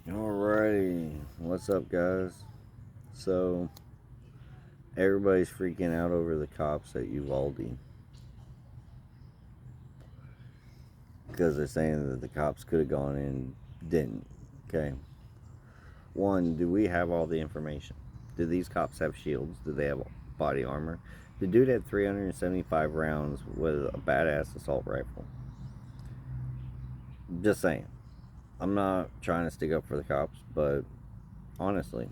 Alrighty, what's up, guys? So, everybody's freaking out over the cops at Uvalde because they're saying that the cops could have gone in, didn't. Okay. One, do we have all the information? Did these cops have shields? Did they have body armor? The dude had 375 rounds with a badass assault rifle. Just saying. I'm not trying to stick up for the cops, but honestly,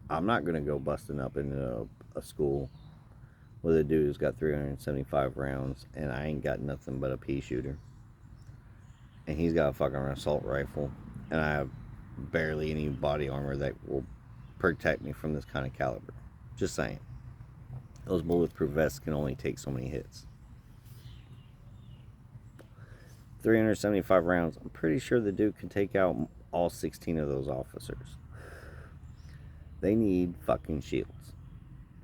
I'm not going to go busting up into a school with a dude who's got 375 rounds and I ain't got nothing but a pea shooter. And he's got a fucking assault rifle. And I have barely any body armor that will protect me from this kind of caliber. Just saying. Those bulletproof vests can only take so many hits. 375 rounds. I'm pretty sure the dude can take out all 16 of those officers. They need fucking shields.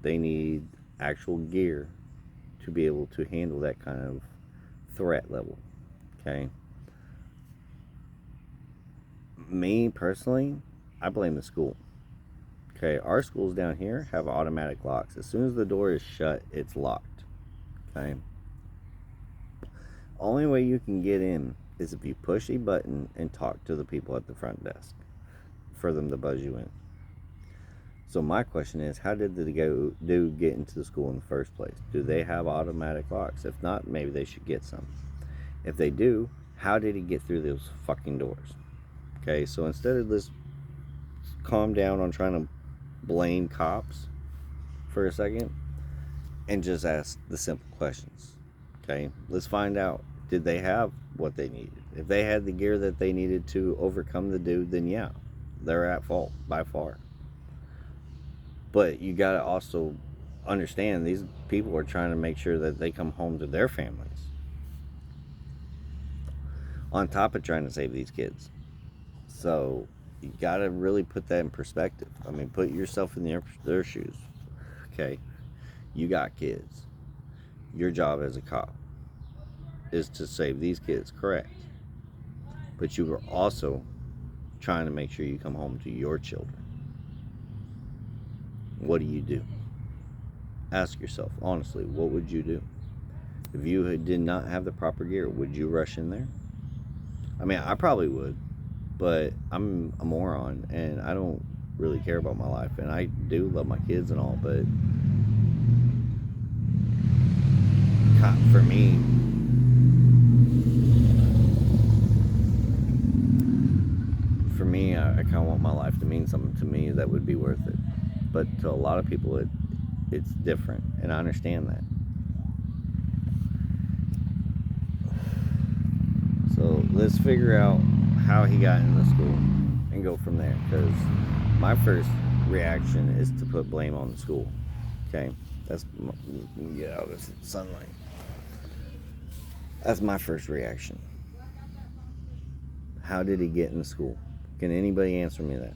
They need actual gear to be able to handle that kind of threat level. Okay? Me personally, I blame the school. Okay, our schools down here have automatic locks. As soon as the door is shut, it's locked. Okay? Only way you can get in is if you push a button and talk to the people at the front desk for them to buzz you in. So my question is, how did the dude get into the school in the first place? Do they have automatic locks? If not, maybe they should get some. If they do, how did he get through those fucking doors? Okay, so instead of this, calm down on trying to blame cops for a second and just ask the simple questions. Okay, let's find out, did they have what they needed? If they had the gear that they needed to overcome the dude, then yeah, they're at fault by far. But you got to also understand these people are trying to make sure that they come home to their families on top of trying to save these kids. So you got to really put that in perspective. I mean, put yourself in their shoes. Okay, you got kids. Your job as a cop is to save these kids, correct? But you are also trying to make sure you come home to your children. What do you do? Ask yourself, honestly, what would you do? If you did not have the proper gear, would you rush in there? I mean, I probably would, but I'm a moron and I don't really care about my life. And I do love my kids and all, but for me, I kind of want my life to mean something to me that would be worth it. But to a lot of people, it's different, and I understand that. So let's figure out how he got into school and go from there. Because my first reaction is to put blame on the school. Okay, that's get out of this sunlight. That's my first reaction. How did he get in school? Can anybody answer me that?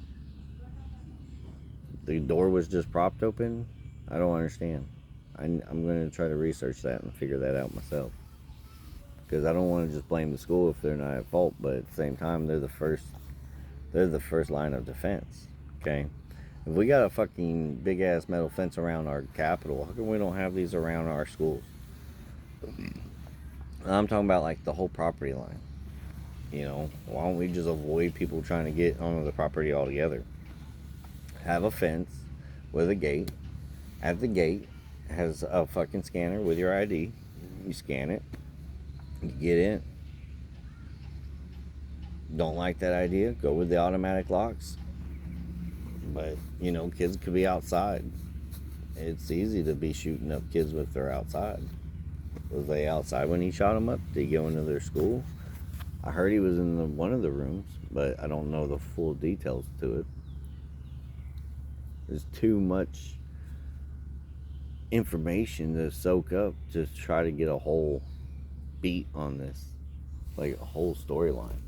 The door was just propped open? I don't understand. I'm going to try to research that and figure that out myself. Because I don't want to just blame the school if they're not at fault, but at the same time, they're the first line of defense. Okay, if we got a fucking big ass metal fence around our capital, how come we don't have these around our schools? I'm talking about like the whole property line. You know, why don't we just avoid people trying to get onto the property altogether? Have a fence with a gate. At the gate has a fucking scanner with your ID. You scan it, you get in. Don't like that idea? Go with the automatic locks. But, you know, kids could be outside. It's easy to be shooting up kids if they're outside. Was they outside when he shot them up? Did he go into their school? I heard he was in one of the rooms, but I don't know the full details to it. There's too much information to soak up to try to get a whole beat on this, like a whole storyline.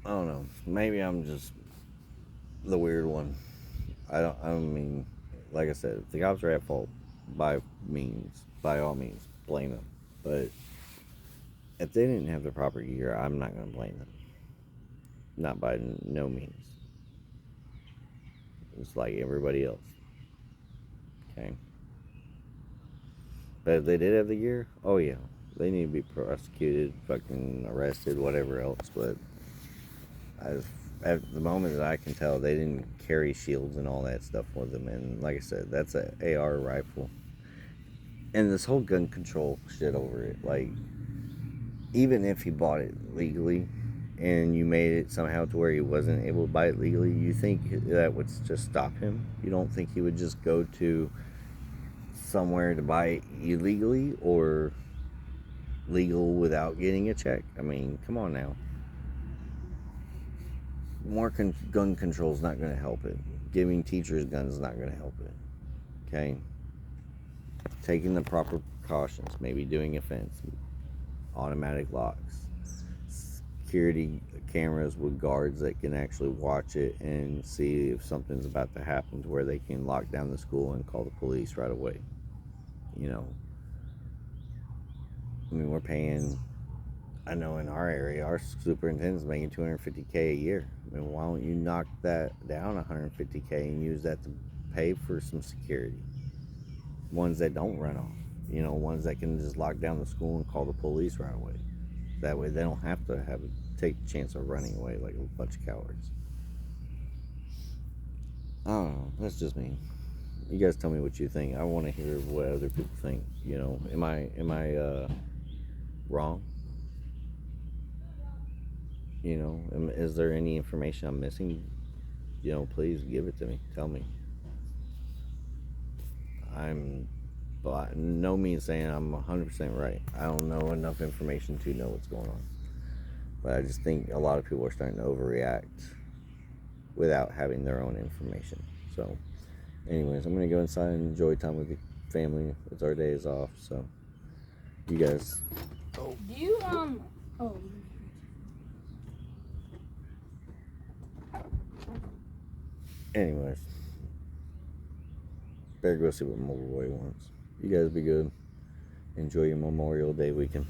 I don't know. Maybe I'm just the weird one. I mean, like I said, if the cops are at fault, by all means, blame them. But if they didn't have the proper gear, I'm not going to blame them. Not by no means. It's like everybody else. Okay. But if they did have the gear, oh yeah, they need to be prosecuted, fucking arrested, whatever else. But as at the moment that I can tell, they didn't carry shields and all that stuff with them. And like I said, that's a AR rifle. And this whole gun control shit over it, like, even if he bought it legally and you made it somehow to where he wasn't able to buy it legally, you think that would just stop him? You don't think he would just go to somewhere to buy it illegally or legal without getting a check? I mean, come on now. More gun control is not going to help it. Giving teachers guns is not going to help it. Okay? Taking the proper precautions, maybe doing a fence, automatic locks, security cameras with guards that can actually watch it and see if something's about to happen to where they can lock down the school and call the police right away. You know, I mean, we're paying, I know in our area, our superintendent's making $250K a year. I mean, why don't you knock that down $150K and use that to pay for some security? Ones that don't run off. You know, ones that can just lock down the school and call the police right away. That way they don't have to take the chance of running away like a bunch of cowards. I don't know. That's just me. You guys tell me what you think. I want to hear what other people think. You know, am I wrong? You know, is there any information I'm missing? You know, please give it to me. Tell me. I'm by no means saying I'm 100% right. I don't know enough information to know what's going on. But I just think a lot of people are starting to overreact without having their own information. So, anyways, I'm going to go inside and enjoy time with the family. It's our days off. So, you guys. Do you, oh. Anyways, better go see what Mobile Boy wants. You guys be good. Enjoy your Memorial Day weekend.